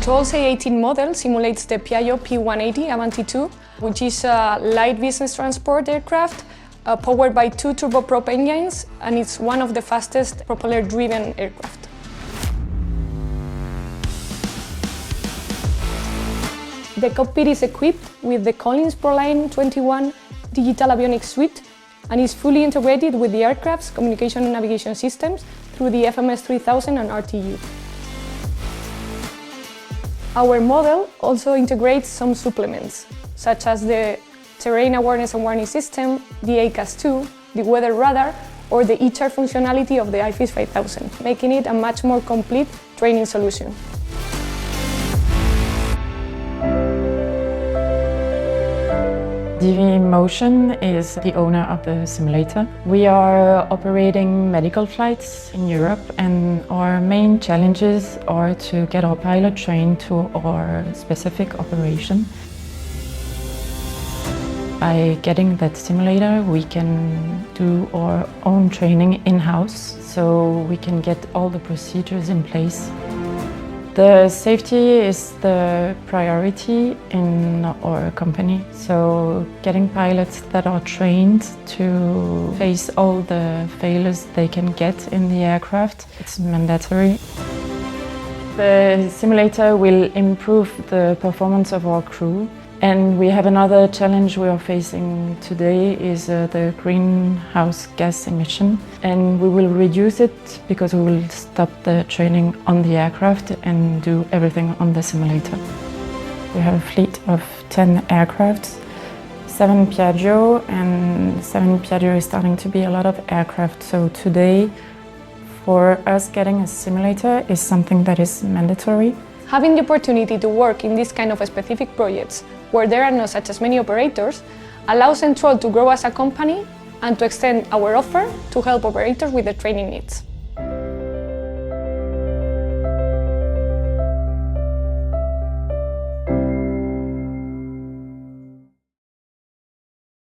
entrol's A18 model simulates the Piaggio P180 Avanti 2, which is a light business transport aircraft powered by 2 turboprop engines, and it's one of the fastest propeller-driven aircraft. The cockpit is equipped with the Collins ProLine 21 digital avionics suite and is fully integrated with the aircraft's communication and navigation systems through the FMS 3000 and RTU. Our model also integrates some supplements, such as the terrain awareness and warning system, the ACAS-2, the weather radar, or the e-chart functionality of the IFIS 5000, making it a much more complete training solution. DV Motion is the owner of the simulator. We are operating medical flights in Europe, and our main challenges are to get our pilot trained to our specific operation. By getting that simulator, we can do our own training in-house, so we can get all the procedures in place. The safety is the priority in our company, so getting pilots that are trained to face all the failures they can get in the aircraft, it's mandatory. The simulator will improve the performance of our crew. And we have another challenge we are facing today is the greenhouse gas emission. And we will reduce it because we will stop the training on the aircraft and do everything on the simulator. We have a fleet of 10 aircrafts, 7 Piaggio, and 7 Piaggio is starting to be a lot of aircraft. So today, for us, getting a simulator is something that is mandatory. Having the opportunity to work in this kind of specific projects where there are not such as many operators allows Entrol to grow as a company and to extend our offer to help operators with their training needs.